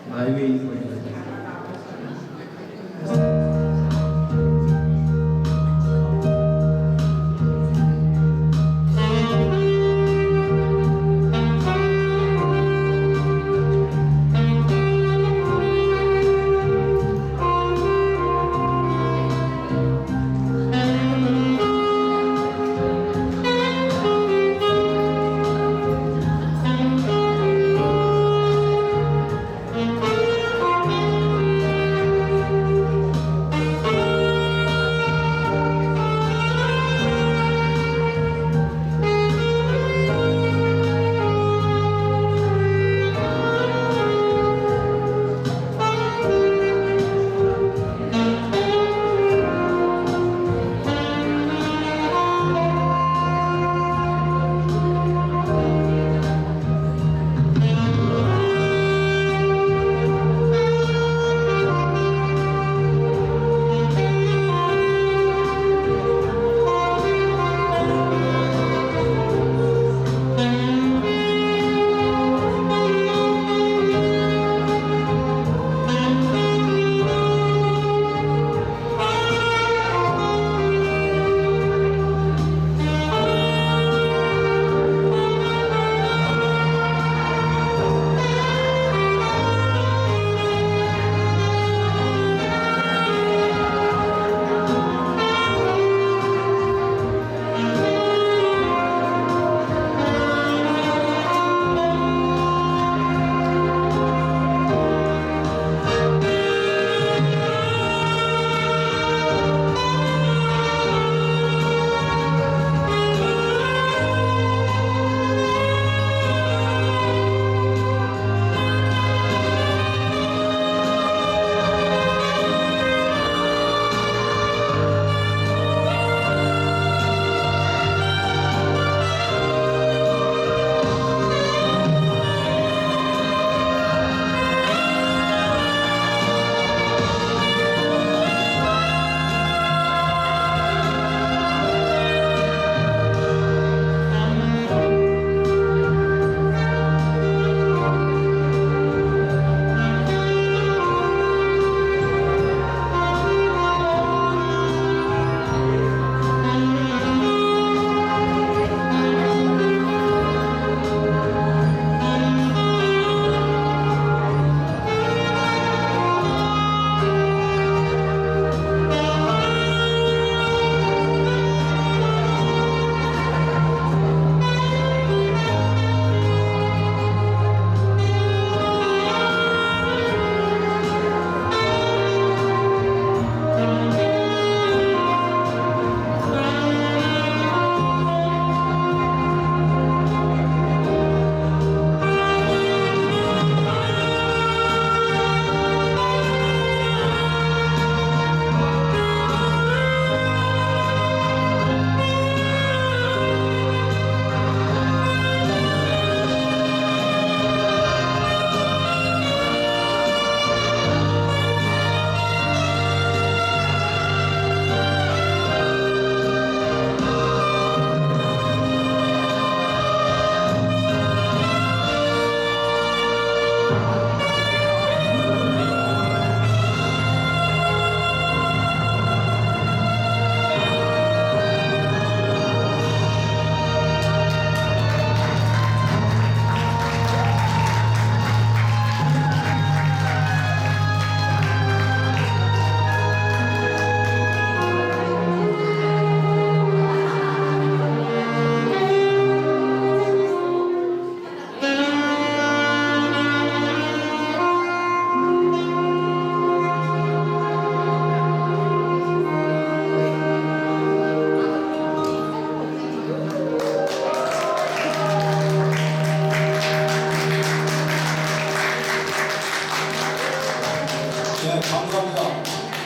My way for you.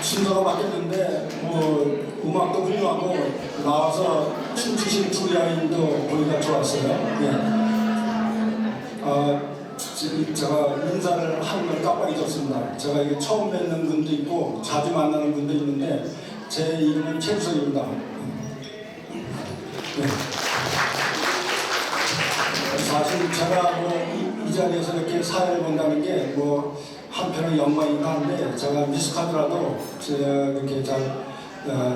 순서가 바뀌었는데 음악도 훌륭하고 나와서 춤추신 주리아인도 보기가 좋았어요. 예. 지금 제가 인사를 하는 걸 깜빡 잊었습니다. 제가 이게 처음 뵙는 분도 있고 자주 만나는 분도 있는데 제 이름은 최우석입니다. 네. 사실 제가 이 자리에서 이렇게 사회를 본다는 게 한편의 영광인가 한데 제가 미숙하더라도 이렇게 잘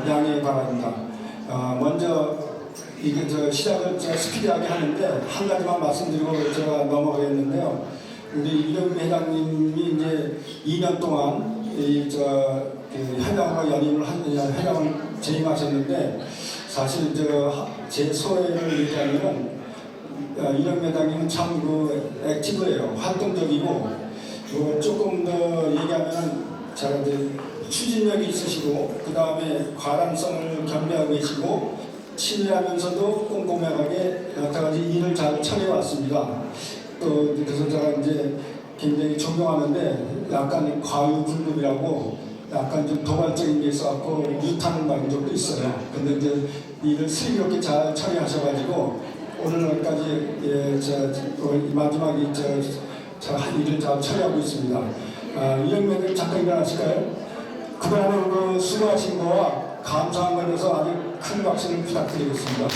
양해해 바랍니다. 먼저 이게 시작을 스피디하게 하는데 한 가지만 말씀드리고 제가 넘어가겠는데요. 우리 이영미 회장님이 이제 2년 동안 회장과 회장을 재임하셨는데 사실 제 소회를 얘기하면 이영미 회장님은 참 액티브해요. 활동적이고 조금 더 얘기하면 제가 이제 추진력이 있으시고 그 다음에 과감성을 겸비하고 계시고 친밀하면서도 꼼꼼하게 여러 가지 일을 잘 처리해왔습니다. 또 그래서 제가 이제 굉장히 존경하는데 약간 과유불급이라고 약간 좀 도발적인 게 있어갖고 유탄을 맞은 적도 있어요. 근데 이제 일을 슬기롭게 잘 처리하셔가지고 오늘까지 마지막에 제가 한 일을 잘 처리하고 있습니다. 이영명님 잠깐 일어나실까요? 그동안에 수고하신 거와 감사한 거에 대해서 아주 큰 박수를 부탁드리겠습니다. 네.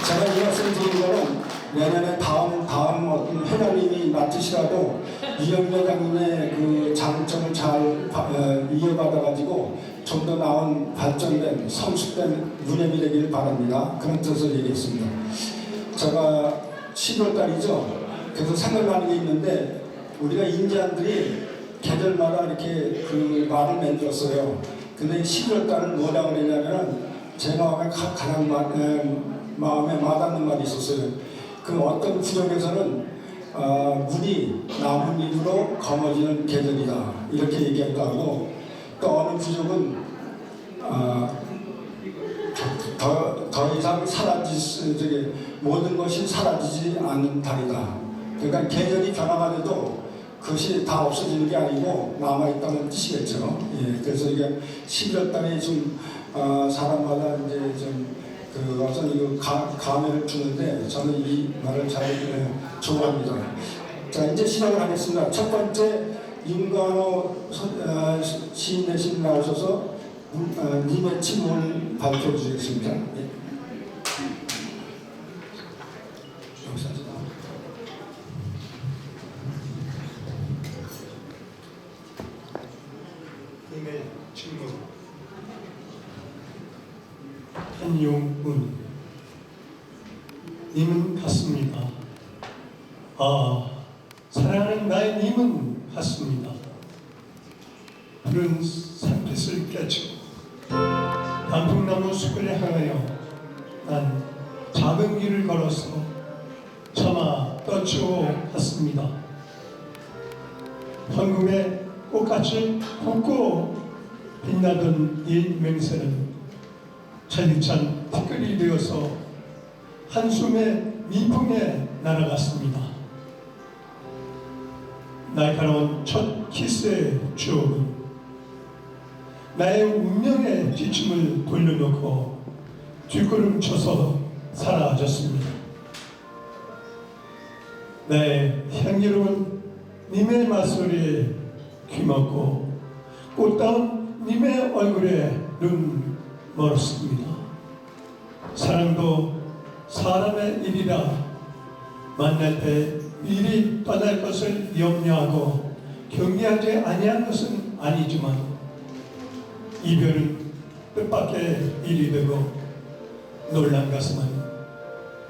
제가 이 말씀 드린 거는 내년에 다음 어떤 회장님이 맡으시라도 이영미 회장님의 그 장점을 잘 이어받아가지고 좀 더 나은 발전된 성숙된 무념이 되기를 바랍니다. 그런 뜻을 얘기했습니다. 제가 10월 달이죠. 그래서 생각나는 게 있는데 우리가 인디안들이 계절마다 이렇게 그 말을 만들었어요. 근데 11월 달을 뭐라고 그랬냐면 제 마음에 가장 마음에 와닿는 말이 있었어요. 그 어떤 부족에서는 물이 나뭇잎으로 검어지는 계절이다 이렇게 얘기하기도 하고 또 어느 부족은 더 이상 모든 것이 사라지지 않는 달이다. 그러니까 계절이 변화가 돼도 그것이 다 없어지는 게 아니고 남아있다는 뜻이겠죠. 예, 그래서 이게 11월 달에 좀 사람마다 이제 좀 어떤 감회를 주는데 저는 이 말을 잘 좋아합니다. 자, 이제 시작을 하겠습니다. 첫 번째 윤관호 시인 대신 나오셔서 님의 친문을 발표해 주시겠습니다. 예. 님의 친문 한용운 님은 같습니다. 사랑하는 나의 님은 같습니다. 푸른 산빛을 깨치고 단풍나무 숲을 향하여 난 작은 길을 걸어서 차마 떠치고 갔습니다. 황금의 꽃같이 붓고 빛나던 이 맹세는 차디찬 티끌이 되어서 한숨의 미풍에 날아갔습니다. 날카로운 첫 키스의 추억은 나의 운명의 지침을 돌려놓고 뒷걸음쳐서 사라졌습니다. 나의 향기로운 님의 맞소리에 귀먹고 꽃다운 님의 얼굴에 눈 멀었습니다. 사랑도 사람의 일이라 만날 때 미리 떠날 것을 염려하고 경계하지 아니한 것은 아니지만 이별은 뜻밖의 일이 되고 놀란 가슴은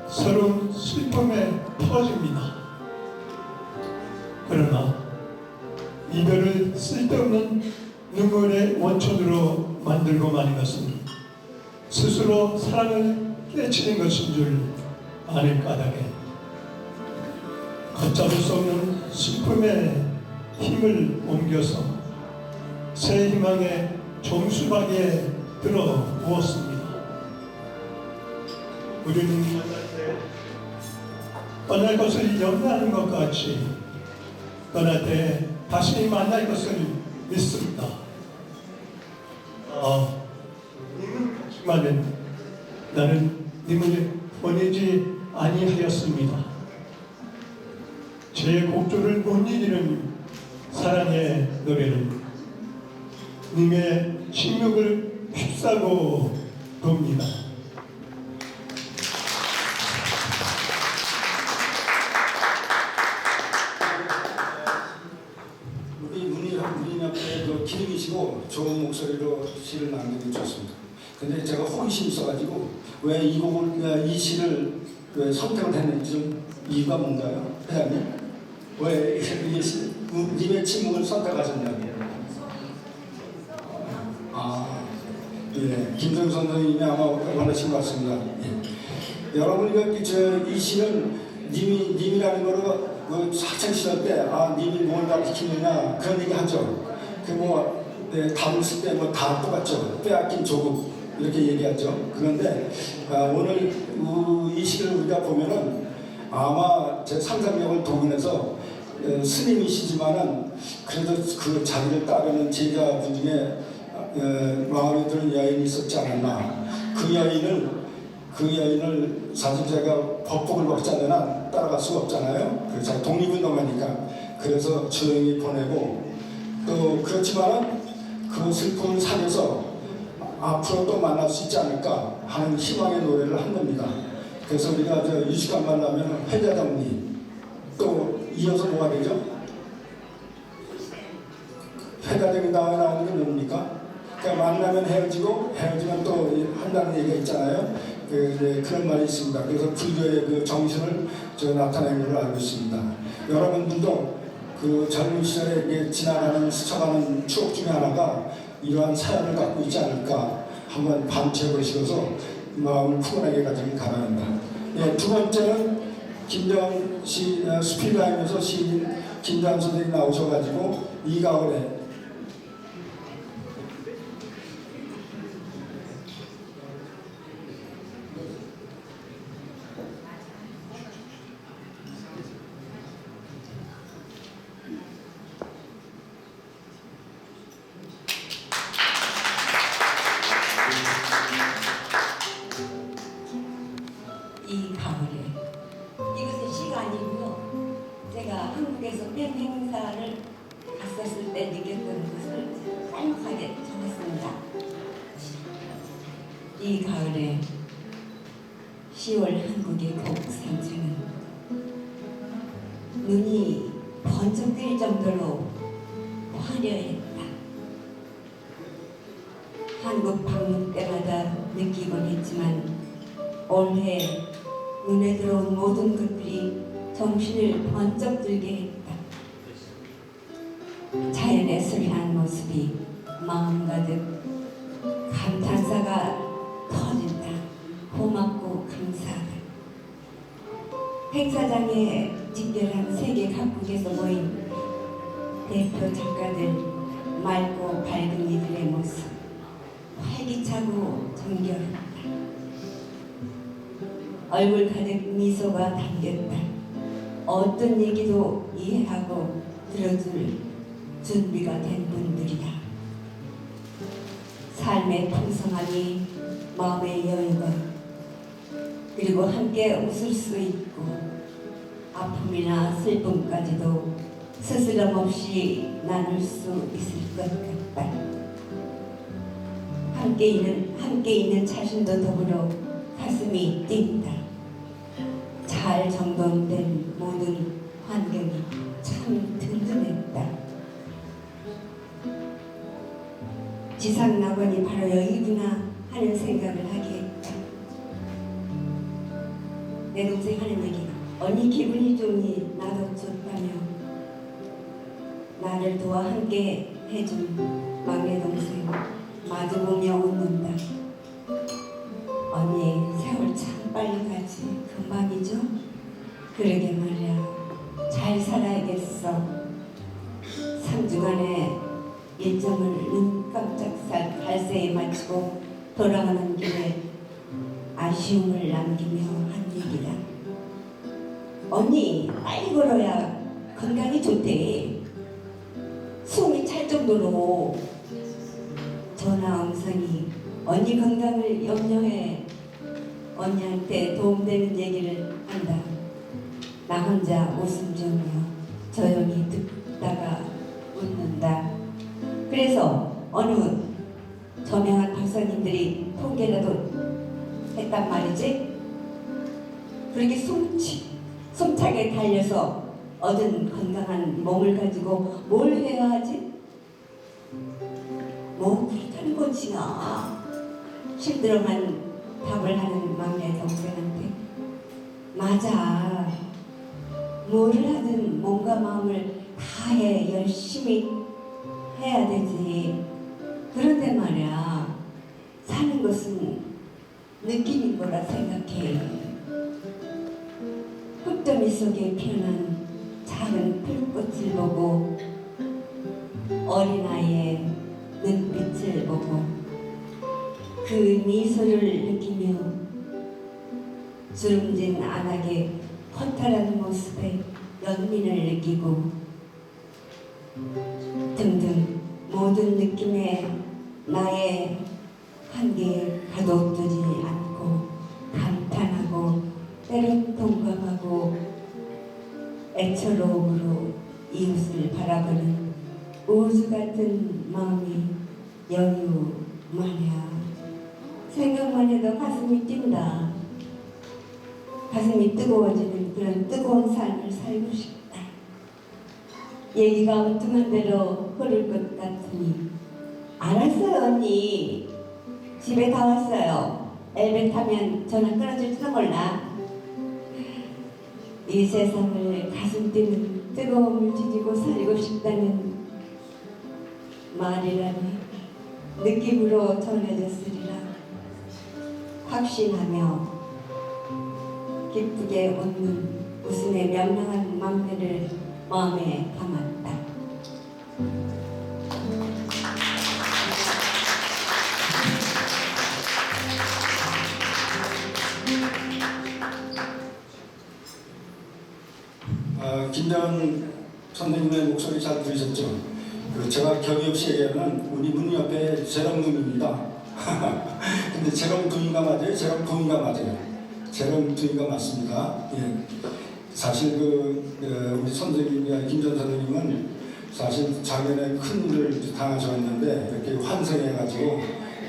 서러운 슬픔에 터집니다. 그러나 이별을 쓸데없는 눈물의 원천으로 만들고 마는 것은 스스로 사랑을 깨치는 것인 줄 아는 까닭에 걷잡을 수 없는 슬픔의 힘을 옮겨서 새 희망의 정수박에 들어 부었습니다. 우리는 떠날 것을 염려하는 것 같이 떠날 때 다시 만날 것을 믿습니다. 님은 같지만은 나는 님을 보내지 아니하였습니다. 제 곡조를 못 이기는 사랑의 노래는 님의 식욕을 휩싸고 돕니다. 제가 호기심이 있어가지고 왜 이 곡을 이 시를 왜 선택을 했는지 좀 이유가 뭔가요, 회장님? 왜 님의 침묵을 선택하셨냐고요? 예, 김정수 선생님이 아마 원하신 것 같습니다. 예. 여러분 이 시는 님이라는 거로 학창 시절 때 님이 뭘 가르치느냐 그런 얘기 하죠. 답을 쓸 때 다 똑같죠. 빼앗긴 조국 이렇게 얘기하죠. 그런데 오늘 이 시를 우리가 보면은 아마 제 상상력을 동원해서 스님이시지만은 그래도 그 자기를 따르는 제자분 중에 마음에 드는 여인이 있었지 않았나. 그 여인을 사실 제가 법복을 벗지 않으나 따라갈 수가 없잖아요. 그래서 독립운동하니까. 그래서 조용히 보내고 또 그렇지만은 그 슬픔을 살려서 앞으로 또 만날 수 있지 않을까 하는 희망의 노래를 한 겁니다. 그래서 우리가 유식한 말로 하면 회자정리 또 이어서 뭐가 되죠? 회자정리 다음에 나오는 게 뭡니까? 그러니까 만나면 헤어지고 헤어지면 또 한다는 얘기가 있잖아요. 그런 말이 있습니다. 그래서 불교의 그 정신을 나타낸 걸로 알고 있습니다. 여러분들도 그 젊은 시절에 지나가는 스쳐가는 추억 중에 하나가 이러한 사연을 갖고 있지 않을까 한번 반추해 보시고서 마음을 푸근하게 가지길 바랍니다. 예, 두 번째는 김정 씨 스피드하면서 시인 김장 선생님 나오셔가지고 이 가을에 이 가을에 이것은 시가 아니고요. 제가 한국에서 팬 행사를 갔었을 때 느꼈던 것을 짤막하게 적었습니다. 이 가을에 10월 한국의 곡상층은 눈이 번쩍 뜨일 정도로 화려했다. 한국 방문 때마다 느끼곤 했지만 올해 눈에 들어온 모든 것들이 정신을 번쩍 들게 했다. 자연의 수려한 모습이 마음 가득 감탄사가 터진다. 고맙고 감사하다. 행사장에 집결한 세계 각국에서 모인 대표 작가들, 맑고 밝은 이들의 모습 활기차고 정결했다. 얼굴 가득 미소가 담겼다. 어떤 얘기도 이해하고 들어줄 준비가 된 분들이다. 삶의 풍성함이 마음의 여유가 그리고 함께 웃을 수 있고 아픔이나 슬픔까지도 스스럼 없이 나눌 수 있을 것 같다. 함께 있는 자신도 더불어 가슴이 뛴다. 잘 정돈된 모든 환경이 참 든든했다. 지상낙원이 바로 여기구나 하는 생각을 하게 했다. 내 동생 하는 얘기가 언니 기분이 좋니 나도 좋다며 나를 도와 함께 해준 막내 동생 마주보며 웃는다. 언니 세월 참 빨리 가지 금방이죠? 그러게 말이야. 잘 살아야겠어. 3주간의 일정을 눈 깜짝 발세에 마치고 돌아가는 길에 아쉬움을 남기며 한 얘기다. 언니 빨리 걸어야 건강이 좋대. 숨이 찰 정도로. 전화 음성이 언니 건강을 염려해 언니한테 도움되는 얘기를 한다. 나 혼자 웃음 지으며 조용히 듣다가 웃는다. 그래서 어느 저명한 박사님들이 통계라도 했단 말이지. 그렇게 숨차게 달려서 얻은 건강한 몸을 가지고 뭘 해야 하지? 뭐 그렇다는 거지나. 힘들어만 답을 하는 막내 동생한테 맞아. 뭐를 하든 몸과 마음을 다해 열심히 해야 되지. 그런데 말이야, 사는 것은 느낌인 거라 생각해. 흙더미 속에 피어난 작은 풀꽃을 보고 어린아이의 눈빛을 보고 그 미소를 느끼며 주름진 안악의 허탈한 모습에 연민을 느끼고 등등 모든 느낌에 나의 한계에 가둬두지 않고 감탄하고 때론 동감하고 애처로움으로 이웃을 바라보는 우주 같은 마음이 여유마냐. 생각만 해도 가슴이 뛴다. 가슴이 뜨거워지는 그런 뜨거운 삶을 살고 싶다. 얘기가 엉뚱한 대로 흐를 것 같으니 알았어요 언니. 집에 다 왔어요. 엘베 타면 전화 끊어질지도 몰라. 이 세상을 가슴 뛰는 뜨거움을 지니고 살고 싶다는 말이라니 느낌으로 전해졌으리라 확신하며 기쁘게 웃는 웃음의 명랑한 막내를 마음에 담았다. 김정 선생님의 목소리 잘 들으셨죠? 제가 격이 없이 얘기하면 우리 문 옆에 재롱둥이입니다. 근데 재롱둥이가 맞아요? 재롱둥이가 맞아요? 재롱둥이가 맞습니다. 예. 사실 우리 선생님, 김정 선생님은 사실 작년에 큰 일을 당하셨는데 이렇게 환생해가지고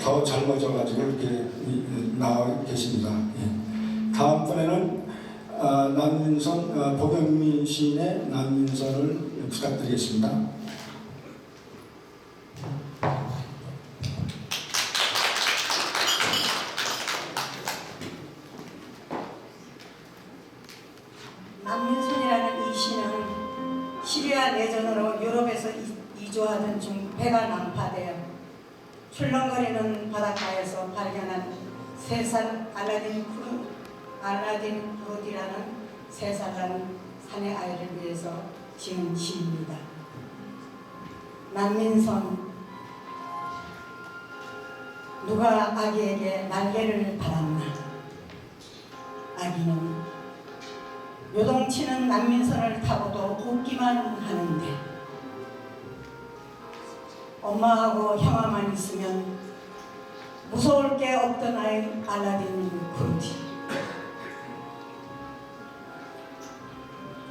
더 젊어져가지고 이렇게 나와 계십니다. 예. 다음번에는 남민선, 보경미 시인의 남민선을 부탁드리겠습니다. 남민선이라는 이 시는 시리아 내전으로 유럽에서 이주하던 중 배가 난파되어 출렁거리는 바닷가에서 발견한 3살 알라딘 브로디라는 3살 난 사내 아이를 위해서 지은 시입니다. 남민선. 누가 아기에게 날개를 달았나? 아기는 요동치는 남민선을 타고도 웃기만 하는데 엄마하고 형아만 있으면 무서울 게 없던 아이 알라딘 브로디.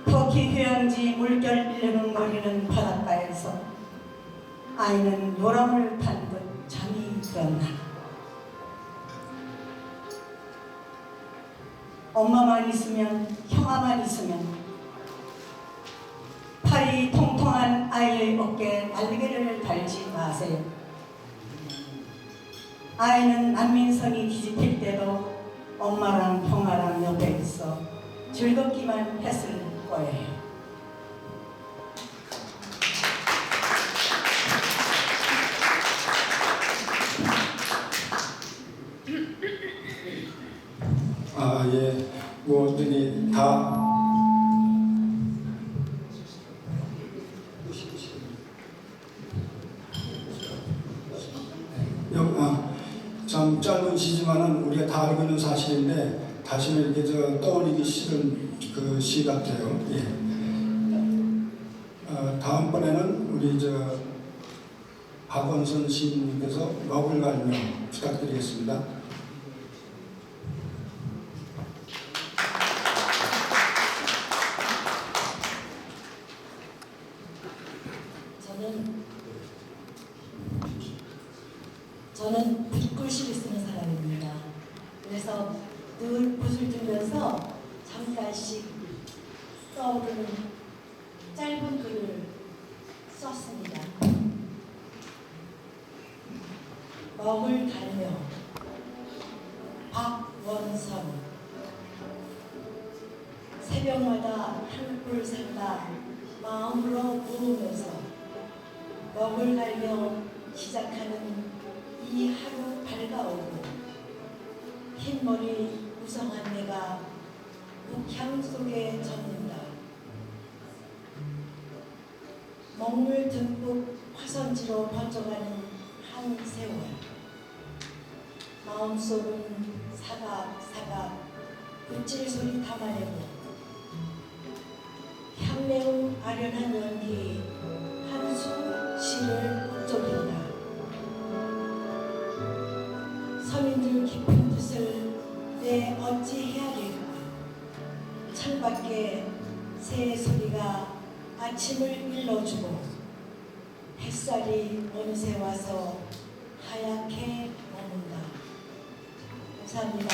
터키 휴양지 물결 일렁거리는 바닷가에서 아이는 요람을 탄 듯 잠이 들었나. 엄마만 있으면, 형아만 있으면 팔이 통통한 아이의 어깨에 날개를 달지 마세요. 아이는 남민선이 뒤집힐 때도 엄마랑 형아랑 옆에 있어 즐겁기만 했을 거예요. 예. 저기 다 참 짧은 시지만은 우리가 다 알고 있는 사실인데 다시는 이렇게 떠올리기 싫은 그 시 같아요. 예. 다음번에는 우리 박원선 시인님께서 먹을 갈며 부탁드리겠습니다. 저는 붓글씨를 쓰는 사람입니다. 그래서 늘 붓을 들면서 잠깐씩 떠오르는 짧은 글을 썼습니다. 먹을 갈며 박원선. 새벽마다 한꿀 산다 마음으로 부으면서 먹을 갈며 시작하는 이 하루 밝아오고 흰머리 우성한 내가 북향 속에 젖는다. 먹물 듬뿍 화선지로 번져가는 한 세월. 마음속은 사각사각 붓질 소리 담아내고 향매우 아련한 연기 한수 시를 북적인다. 서민들 깊은 뜻을 내 어찌 헤아릴까. 창밖에 새 소리가 아침을 일러주고 햇살이 어느새 와서 하얗게 머문다. 감사합니다.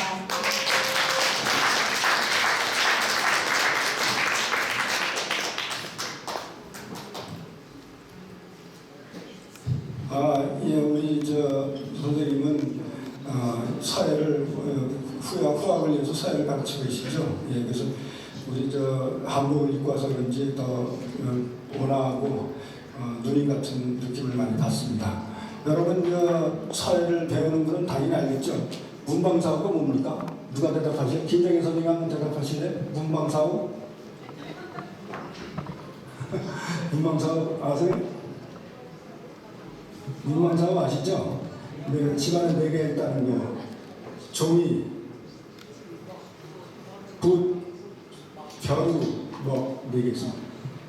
예, 우리 선생님은 사회를 후학을 위해서 사회를 가르치고 계시죠. 예, 그래서 우리 한복을 입고 와서 그런지 더 온화하고 누님 같은 느낌을 많이 받습니다. 여러분 사회를 배우는 분은 당연히 알겠죠. 문방사고가 뭡니까? 누가 대답하실래요? 김정희 선생님 한번 대답하실래요? 문방사고? 문방사고 아세요? 문방사고 아시죠? 네, 집안에 4개 있다는 거. 종이, 붓, 벼루, 4개 있습니다.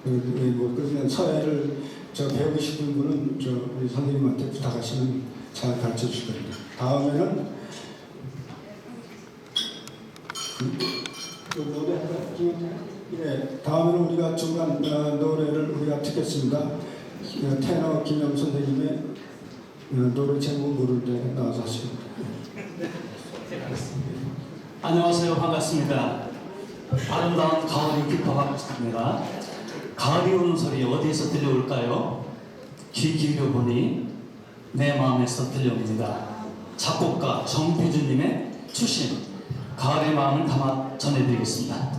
그러면 사회를 배우고 싶은 분은 우리 선생님한테 부탁하시면 잘 가르쳐 주실 겁니다. 다음에는 다음에는 우리가 중간 노래를 우리가 듣겠습니다. 테너 김영 선생님의 노래 제목 모를 때 나와서 하십니다. 안녕하세요. 반갑습니다. 아름다운 가을이 깊어갑니다. 가을이 오는 소리 어디에서 들려올까요? 귀 기울여 보니 내 마음에서 들려옵니다. 작곡가 정표준님의 추신 가을의 마음을 담아 전해드리겠습니다.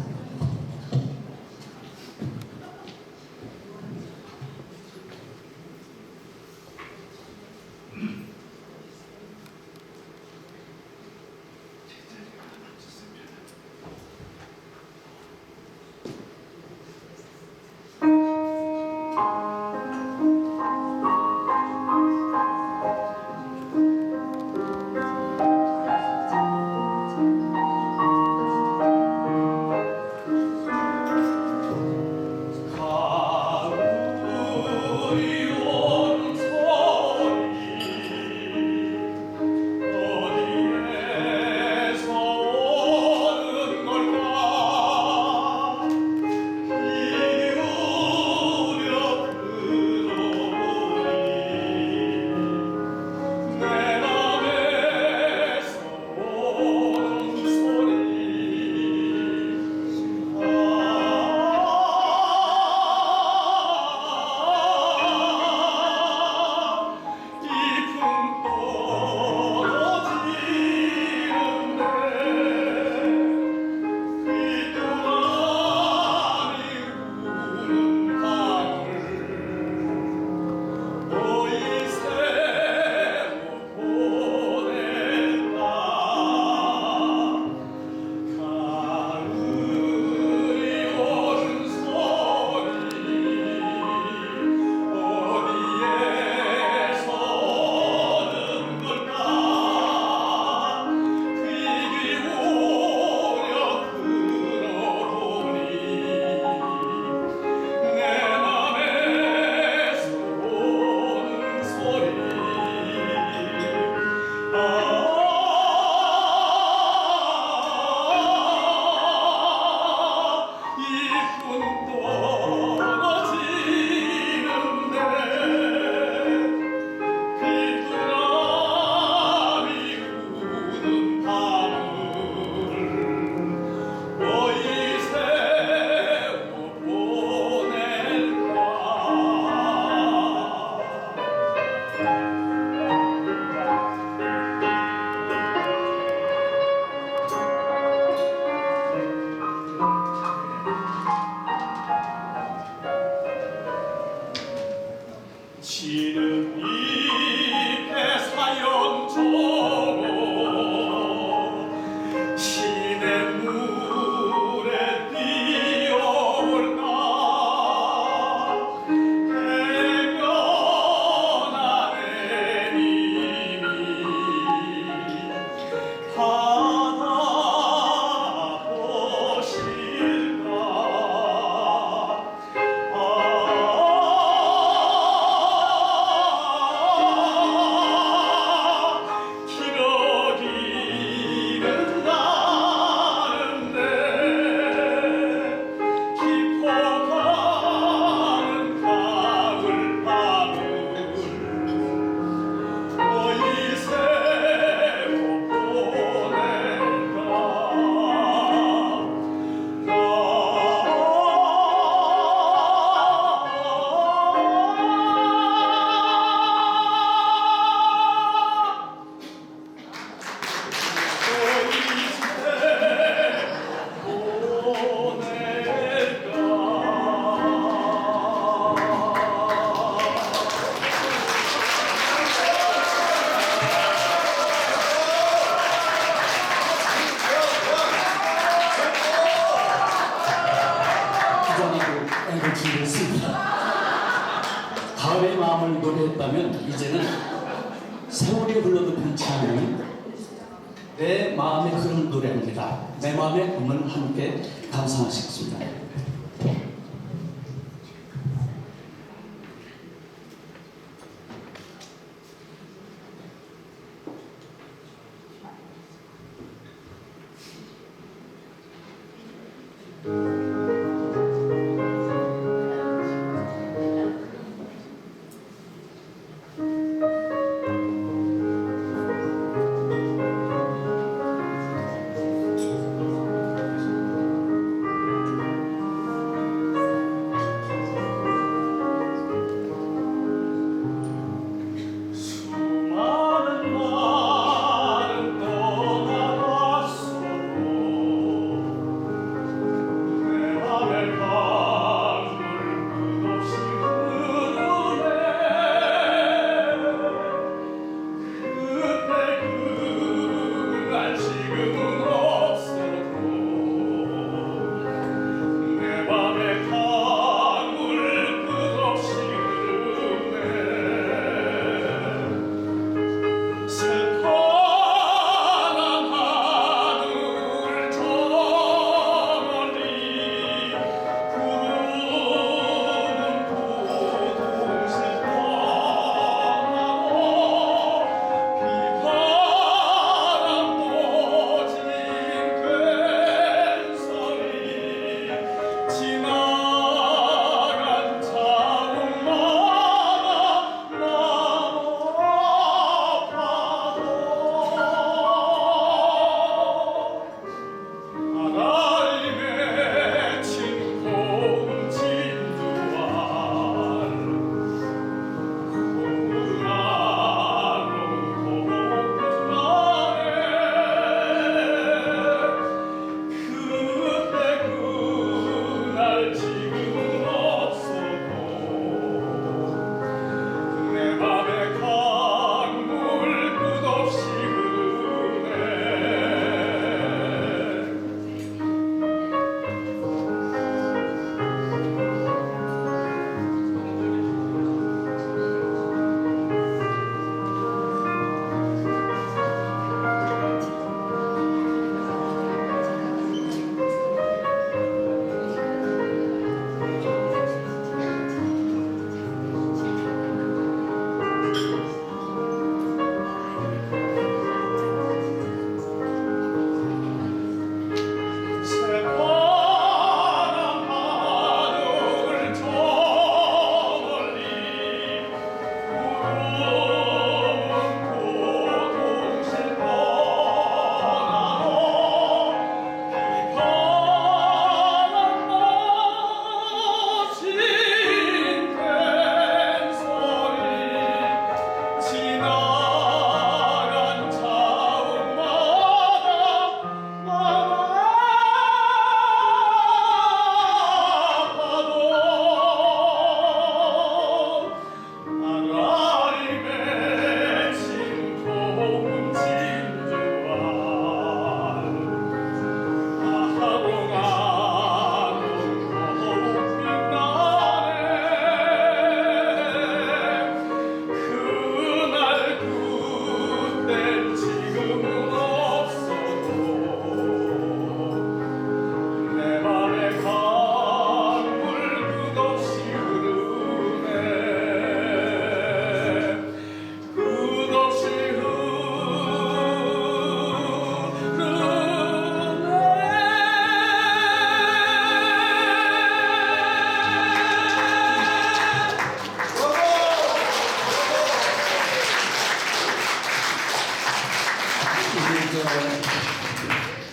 준비했습니다. 가을의 마음을 노래했다면 이제는 세월이 흘러도 변치 않는 내 마음에 흐르는 노래입니다. 내 마음의 음을 함께 감상하시겠습니다.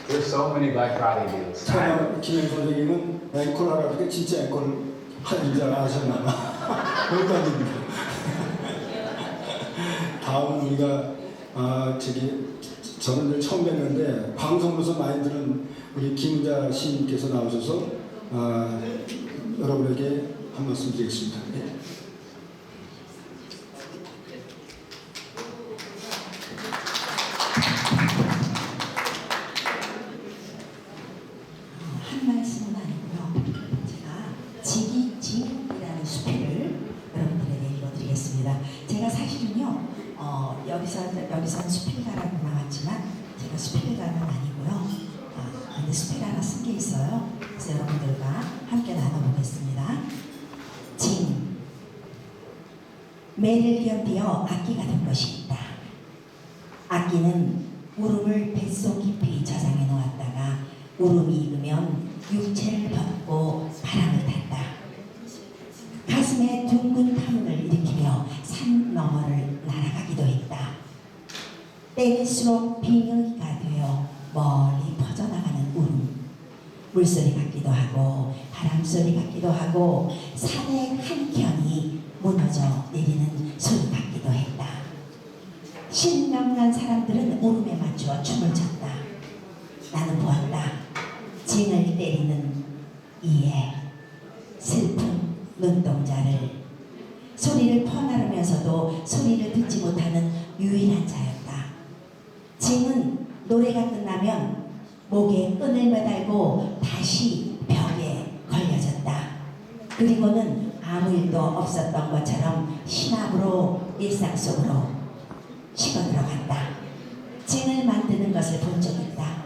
There's so many Black Friday deals. 차마 김영 선생님은 앵콜 하라니까 진짜 앵콜 하는 줄 아셨나 봐. 여기까지입니다. 다음 우리가 저는 늘 처음 뵀는데 방송으로서 많이 들은 우리 김은자 시인께서 나오셔서 여러분에게 한 말씀 드리겠습니다. 네. 한 말씀은 아니고요. 제가 스페라는 아니고요. 근데 스페라 하나 쓴 게 있어요. 그래서 여러분들과 함께 나눠보겠습니다. 징. 매를 견디어 악기가 된 것이 있다. 악기는 울음을 뱃속 깊이 저장해 놓았다가 울음이 익으면 육체를 벗고 바람을 탔다. 가슴에 둥근 파문을 일으키며 산 너머를 날아가기도 했다. 때릴수록 빙의가 되어 멀리 퍼져나가는 울음. 물소리 같기도 하고 바람소리 같기도 하고 산의 한켠이 무너져 내리는 소리 같기도 했다. 신명난 사람들은 울음에 맞추어 춤을 췄다. 나는 보았다. 징을 때리는 이의 슬픈 눈동자를. 소리를 퍼나르면서도 소리를 듣지 못하는 유일한 자였다. 징은 노래가 끝나면 목에 끈을 매달고 다시 벽에 걸려졌다. 그리고는 아무 일도 없었던 것처럼 신압으로 일상 속으로 식어 들어갔다. 징을 만드는 것을 본 적 있다.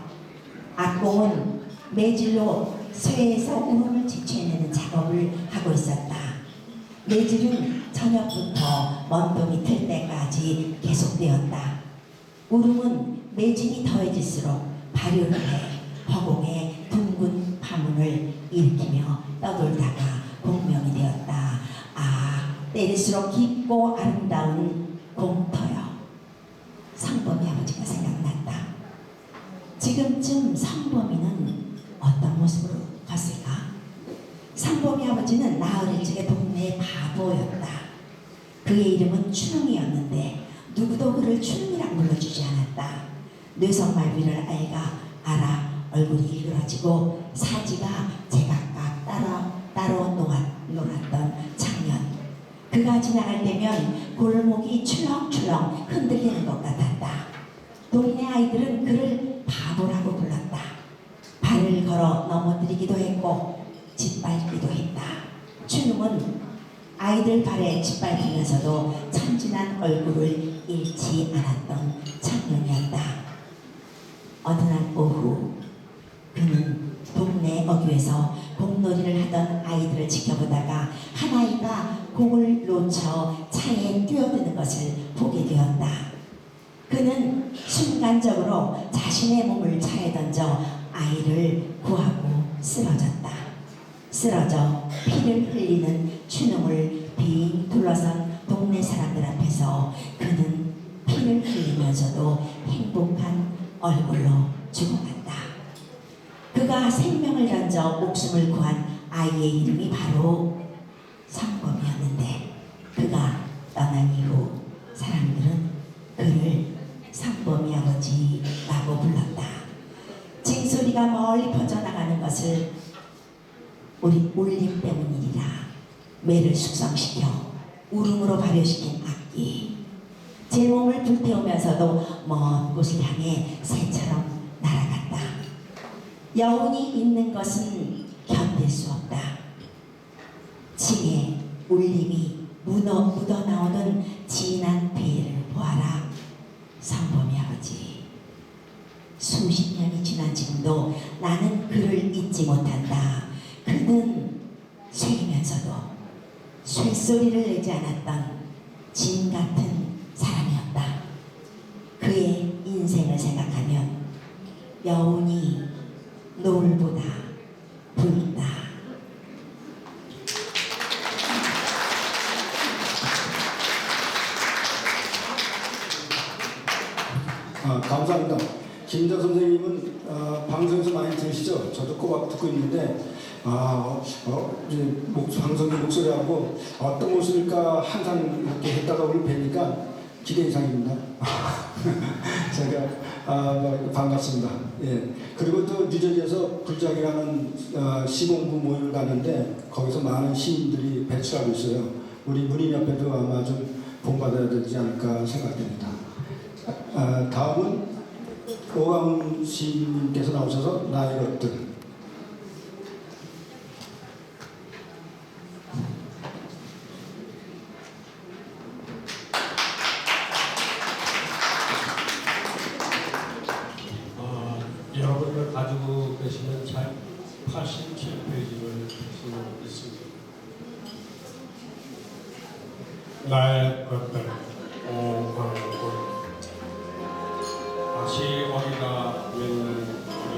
악공은 매질로 쇠에서 울음을 지쳐내는 작업을 하고 있었다. 매질은 저녁부터 먼동이 틀 때까지 계속되었다. 울음은 매질이 더해질수록 발효를 해 허공에 둥근 파문을 일으키며 떠돌다가 공명이 되었다. 때릴수록 깊고 아름다운 공터여. 성범이 아버지가 생각났다. 지금쯤 성범이는 어떤 모습으로 갔을까? 성범이 아버지는 나어릴 적에 동네의 바보였다. 그의 이름은 춘웅이었는데 누구도 그를 춘웅이라 불러주지 않았다. 뇌성말비를 알아 얼굴이 일그러지고 사지가 제각각 따로 놀았던 청년. 그가 지나갈 때면 골목이 출렁출렁 흔들리는 것 같았다. 동네 아이들은 그를 바보라고 불렀다. 발을 걸어 넘어뜨리기도 했고 짓밟기도 했다. 춘웅은 아이들 발에 짓밟히면서도 천진한 얼굴을 잃지 않았던 청년이었다. 어느 날 오후 그는 동네 어귀에서 공놀이를 하던 아이들을 지켜보다가 한 아이가 공을 놓쳐 차에 뛰어드는 것을 보게 되었다. 그는 순간적으로 자신의 몸을 차에 던져 아이를 구하고 쓰러졌다. 쓰러져 피를 흘리는 춘웅을 빙 둘러선 동네 사람들 앞에서 그는 피를 흘리면서도 행복한 얼굴로 죽어갔다. 그가 생명을 던져 목숨을 구한 아이의 이름이 바로 성범이었는데 그가 떠난 이후 사람들은 그를 성범이 아버지라고 불렀다. 징소리가 멀리 퍼져나가는 것을 우리 울림 때문이니라. 매를 숙성시켜 울음으로 발효시킨 악기. 제 몸을 불태우면서도 먼 곳을 향해 새처럼 날아갔다. 여운이 있는 것은 견딜 수 없다. 징의 울림이 묻어나오는 진한 폐를 보아라. 성범이 아버지. 수십 년이 지난 지금도 나는 그를 잊지 못한다. 그는 쇠이면서도 쇠소리를 내지 않았던 진 같은 사람이었다. 그의 인생을 생각하면 여운이 노을보다 붉다. 감사합니다. 김인자 선생님은 방송에서 많이 들으시죠? 저도 꼬박 듣고 있는데 이제 방송의 목소리하고 어떤 모습일까 항상 이렇게 했다가 오늘 뵈니까 기대 이상입니다. 제가 반갑습니다. 예. 그리고 또 뉴저지에서 불작이라는 시공부 모임을 갔는데 거기서 많은 시인들이 배출하고 있어요. 우리 문인협회도 아마 좀 본받아야 되지 않을까 생각됩니다. 다음은 오광훈 시인님께서 나오셔서 나의 것들. 여러분들 가지고 계시는 책 87페이지를 쓰고 있습니다. 나의 것들 오광골 다시 어리가 믿는 우리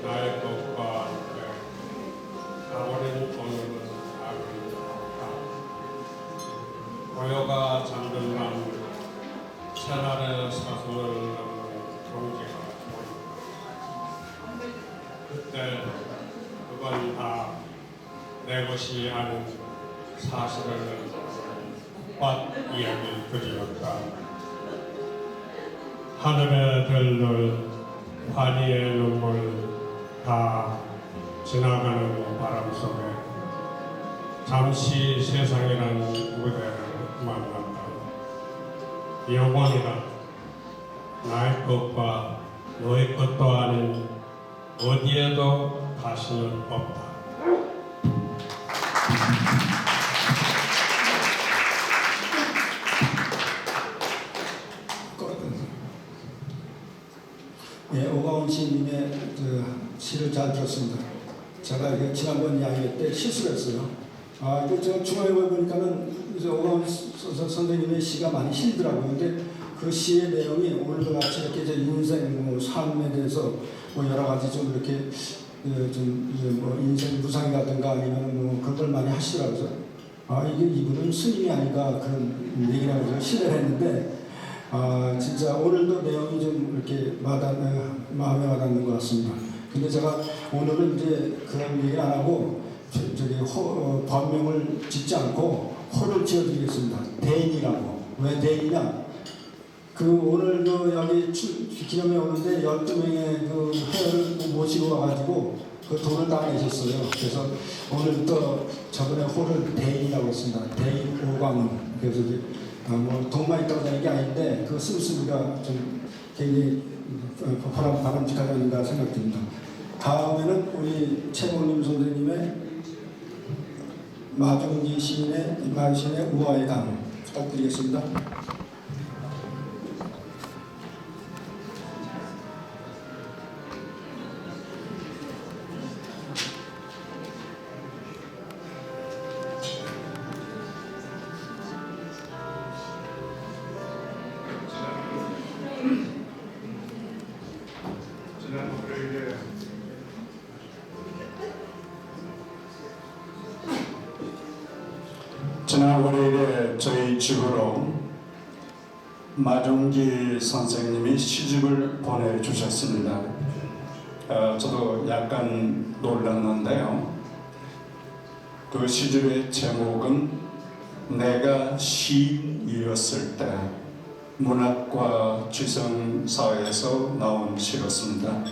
나의 것과 함께 가버린 오늘은 아버지다. 고요가 잠든 밤 새날의 사슴을 넘는 경계가 보인다. 그때 그건 다 내 것이 아닌 사실을 꽃밭 이야기들이었다. 하늘의 별들, 환희의 눈물 다 지나가는 바람 속에 잠시 세상이란 무대를 만났다. 영원이다. 나의 것과 너의 것도 아닌 어디에도 다시는 없다. 예, 오가훈 시인님의 시를 잘 들었습니다. 제가 이게 지난번 이야기 때 실수를 했어요. 이거 제가 중간에 보니까는 이제 오가훈 선생님의 시가 많이 실더라고요. 근데 그 시의 내용이 오늘과 같이 이렇게 이제 인생, 삶에 대해서 여러 가지 좀 이렇게 인생 무상이라든가 아니면 그걸 많이 하시더라고요. 이게 이분은 스님이 아닌가 그런 얘기라고 제가 시를 했는데 진짜 오늘도 내용이 좀 이렇게 마음에 와닿는 것 같습니다. 근데 제가 오늘은 이제 그런 얘기 안 하고 법명을 짓지 않고 호를 지어드리겠습니다. 대인이라고. 왜 대인이냐? 오늘 여기 기념회 오는데 12명의 회원을 모시고 와가지고 돈을 다 내셨어요. 그래서 오늘부터 저번에 호를 대인이라고 했습니다. 대인 오광훈. 그래서 돈만 있다고 하는 게 아닌데 그 씀씀이가 좀 굉장히 바람직하지 않는가 생각됩니다. 다음에는 우리 최봉림 선생님의 마종기 시인의 우화의 강 부탁드리겠습니다. 지난 월요일에 저희 집으로 마종기 선생님이 시집을 보내주셨습니다. 저도 약간 놀랐는데요. 그 시집의 제목은 내가 시인이었을 때, 문학과 지성사에서 나온 시였습니다.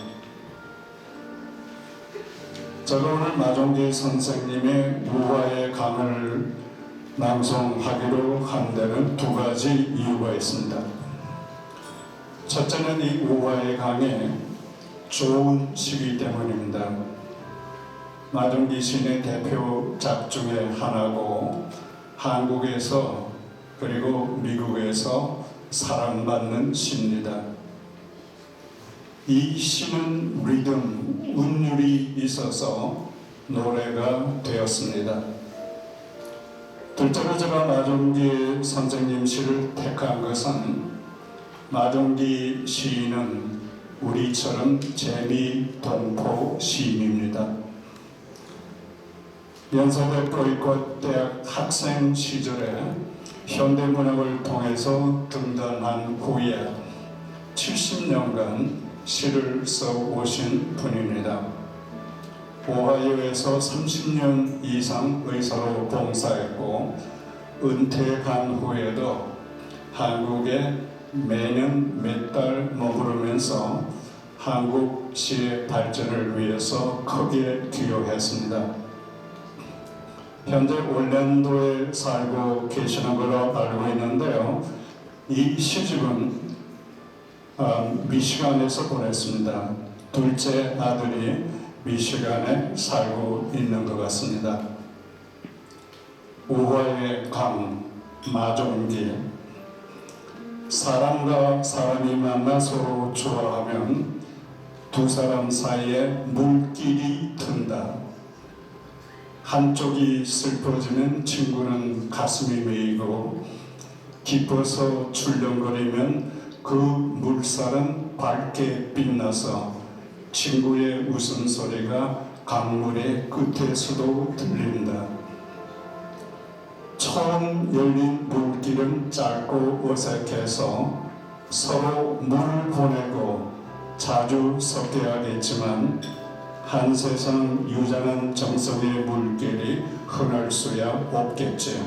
제가 오늘 마종기 선생님의 우화의 강을 낭송하기로 한 데는 두 가지 이유가 있습니다. 첫째는 이 우화의 강에 좋은 시기 때문입니다. 마종기 시인의 대표작 중에 하나고 한국에서 그리고 미국에서 사랑받는 시입니다. 이 시는 리듬, 운율이 있어서 노래가 되었습니다. 둘째로 제가 마종기 선생님 시를 택한 것은 마종기 시인은 우리처럼 재미동포 시인입니다. 연세대 프로이콧대학 학생 시절에 현대문학을 통해서 등단한 후에 70년간 시를 써오신 분입니다. 오하이오에서 30년 이상 의사로 봉사했고 은퇴한 후에도 한국에 매년 몇 달 머무르면서 한국 시의 발전을 위해서 크게 기여했습니다. 현재 올랜도에 살고 계시는 걸로 알고 있는데요. 이 시집은 미시간에서 보냈습니다. 둘째 아들이 미시간에 살고 있는 것 같습니다. 우화의 강, 마종기. 사람과 사람이 만나 서로 좋아하면 두 사람 사이에 물길이 튼다. 한쪽이 슬퍼지면 친구는 가슴이 메이고 기뻐서 출렁거리면 그 물살은 밝게 빛나서 친구의 웃음소리가 강물의 끝에서도 들린다. 처음 열린 물길은 짧고 어색해서 서로 물 보내고 자주 섞여야겠지만 한 세상 유장한 정성의 물길이 흔할 수야 없겠지.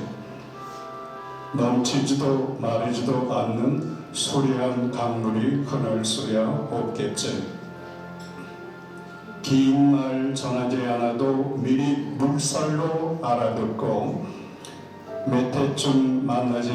넘치지도 마르지도 않는 수려한 강물이 흔할 수야 없겠지. 긴 말 전하지 않아도 미리 물살로 알아듣고 몇 해쯤 만나지